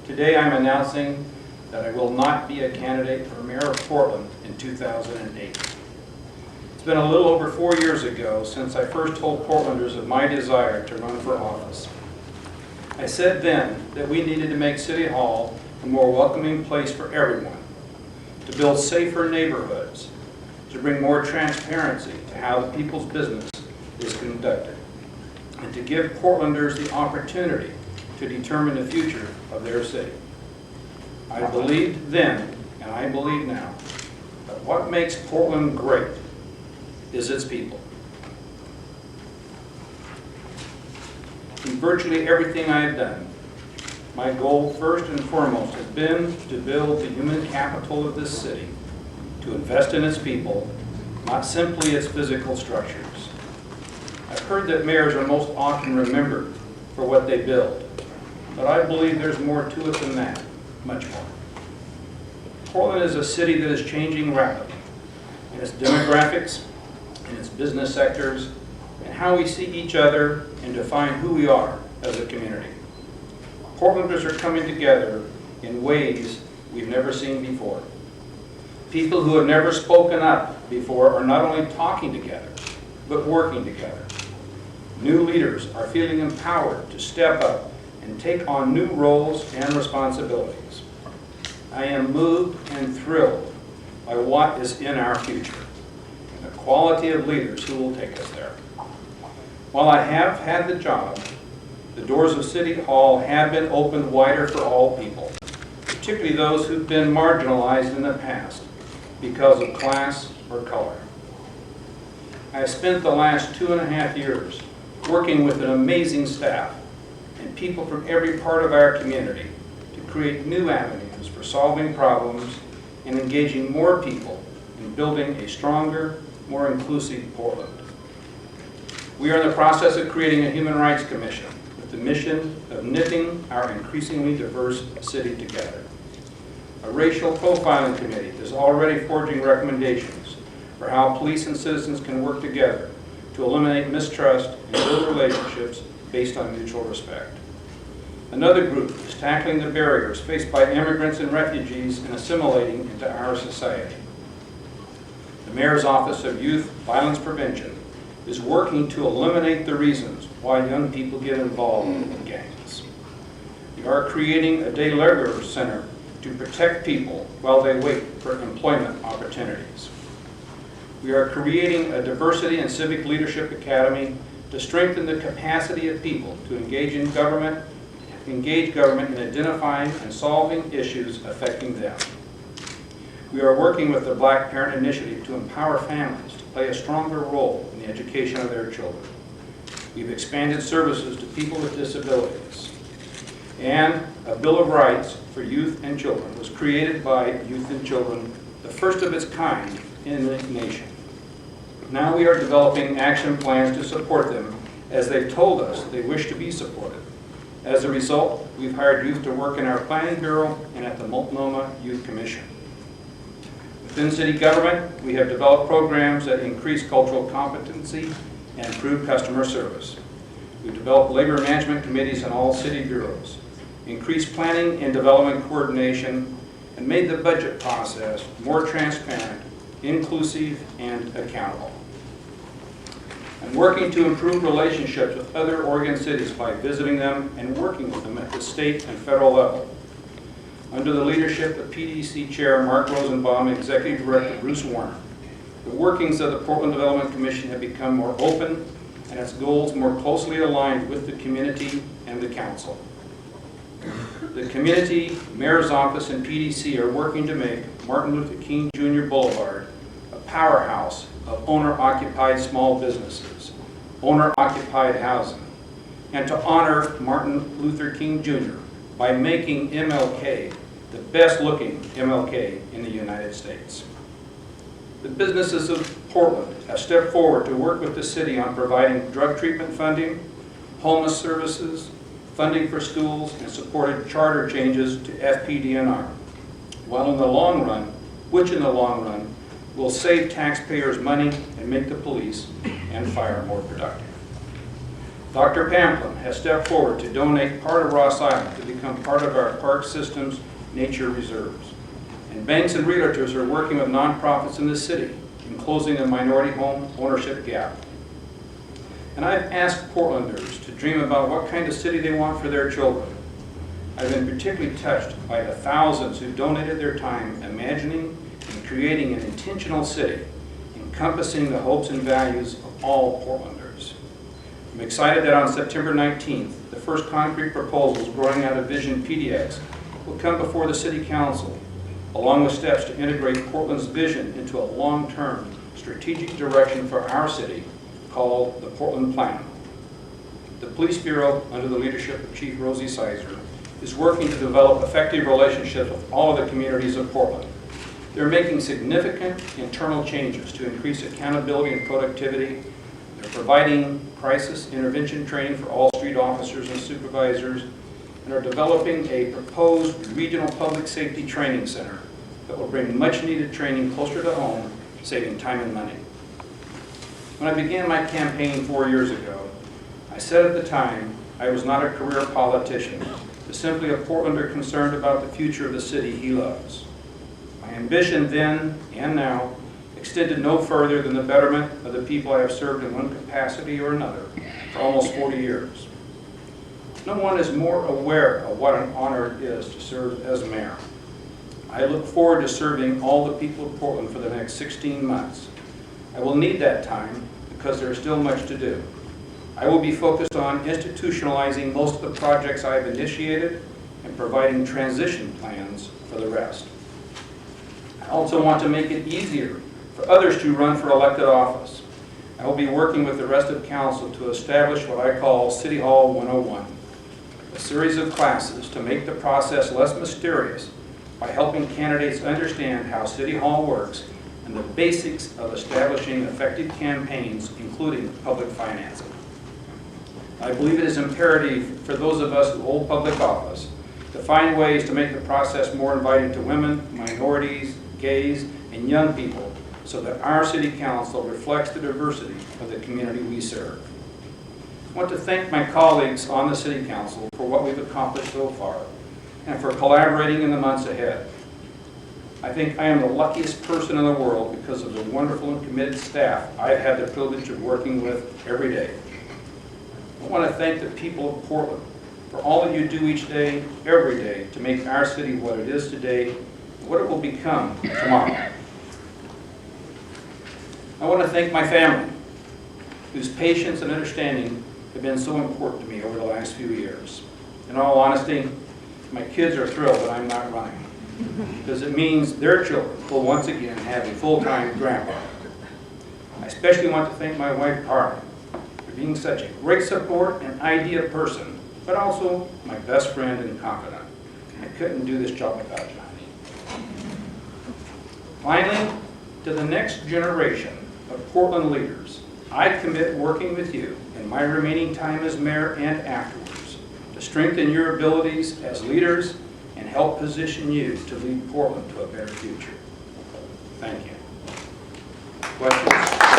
Today I'm announcing that I will not be a candidate for mayor of Portland in 2008. It's been a little over 4 years ago since I first told Portlanders of my desire to run for office. I said then that we needed to make City Hall a more welcoming place for everyone, to build safer neighborhoods, to bring more transparency to how the people's business is conducted, and to give Portlanders the opportunity to determine the future of their city. I believed then, and I believe now, that what makes Portland great is its people. In virtually everything I have done, my goal first and foremost has been to build the human capital of this city, to invest in its people, not simply its physical structures. I've heard that mayors are most often remembered for what they build, but I believe there's more to it than that, much more. Portland is a city that is changing rapidly in its demographics, in its business sectors, and how we see each other and define who we are as a community. Portlanders are coming together in ways we've never seen before. People who have never spoken up before are not only talking together, but working together. New leaders are feeling empowered to step up and take on new roles and responsibilities. I am moved and thrilled by what is in our future and the quality of leaders who will take us there. While I have had the job, the doors of City Hall have been opened wider for all people, particularly those who've been marginalized in the past because of class or color. I have spent the last 2.5 years working with an amazing staff and people from every part of our community to create new avenues for solving problems and engaging more people in building a stronger, more inclusive Portland. We are in the process of creating a Human Rights Commission with the mission of knitting our increasingly diverse city together. A racial profiling committee is already forging recommendations for how police and citizens can work together to eliminate mistrust and build relationships based on mutual respect. Another group is tackling the barriers faced by immigrants and refugees in assimilating into our society. The Mayor's Office of Youth Violence Prevention is working to eliminate the reasons why young people get involved in gangs. We are creating a day laborer center to protect people while they wait for employment opportunities. We are creating a Diversity and Civic Leadership Academy to strengthen the capacity of people to engage government in identifying and solving issues affecting them. We are working with the Black Parent Initiative to empower families to play a stronger role in the education of their children. We've expanded services to people with disabilities. And a Bill of Rights for Youth and Children was created by Youth and Children, the first of its kind in the nation. Now we are developing action plans to support them as they've told us they wish to be supported. As a result, we've hired youth to work in our Planning Bureau and at the Multnomah Youth Commission. Within city government, we have developed programs that increase cultural competency and improve customer service. We've developed labor management committees in all city bureaus, increased planning and development coordination, and made the budget process more transparent, inclusive, and accountable. I'm working to improve relationships with other Oregon cities by visiting them and working with them at the state and federal level. Under the leadership of PDC Chair Mark Rosenbaum and Executive Director Bruce Warner, the workings of the Portland Development Commission have become more open and its goals more closely aligned with the community and the council. The community, Mayor's Office, and PDC are working to make Martin Luther King Jr. Boulevard a powerhouse of owner-occupied small businesses, owner-occupied housing, and to honor Martin Luther King Jr. by making MLK the best-looking MLK in the United States. The businesses of Portland have stepped forward to work with the city on providing drug treatment funding, homeless services, funding for schools, and supported charter changes to FPDNR, while in the long run, will save taxpayers money and make the police and fire more productive. Dr. Pamplin has stepped forward to donate part of Ross Island to become part of our park system's nature reserves. And banks and realtors are working with nonprofits in the city in closing the minority home ownership gap. And I've asked Portlanders to dream about what kind of city they want for their children. I've been particularly touched by the thousands who donated their time imagining and creating an intentional city encompassing the hopes and values of all Portlanders. I'm excited that on September 19th, the first concrete proposals growing out of Vision PDX will come before the City Council, along with steps to integrate Portland's vision into a long-term strategic direction for our city called the Portland Plan. The Police Bureau, under the leadership of Chief Rosie Sizer, is working to develop effective relationships with all of the communities of Portland. They're making significant internal changes to increase accountability and productivity. They're providing crisis intervention training for all street officers and supervisors, and are developing a proposed regional public safety training center that will bring much needed training closer to home, saving time and money. When I began my campaign 4 years ago, I said at the time I was not a career politician, but simply a Portlander concerned about the future of the city he loves. My ambition then and now extended no further than the betterment of the people I have served in one capacity or another for almost 40 years. No one is more aware of what an honor it is to serve as mayor. I look forward to serving all the people of Portland for the next 16 months. I will need that time because there is still much to do. I will be focused on institutionalizing most of the projects I have initiated and providing transition plans for the rest. I also want to make it easier for others to run for elected office. I will be working with the rest of council to establish what I call City Hall 101, a series of classes to make the process less mysterious by helping candidates understand how City Hall works and the basics of establishing effective campaigns, including public financing. I believe it is imperative for those of us who hold public office to find ways to make the process more inviting to women, minorities, gays, and young people so that our city council reflects the diversity of the community we serve. I want to thank my colleagues on the city council for what we've accomplished so far and for collaborating in the months ahead. I think I am the luckiest person in the world because of the wonderful and committed staff I've had the privilege of working with every day. I want to thank the people of Portland for all that you do each day, every day, to make our city what it is today and what it will become tomorrow. I want to thank my family, whose patience and understanding have been so important to me over the last few years. In all honesty, my kids are thrilled that I'm not running, because it means their children will once again have a full-time grandpa. I especially want to thank my wife, Carmen, for being such a great support and idea person, but also my best friend and confidant. I couldn't do this job without you, honey. Finally, to the next generation of Portland leaders, I commit working with you in my remaining time as mayor and afterwards to strengthen your abilities as leaders and help position you to lead Portland to a better future. Thank you. Questions?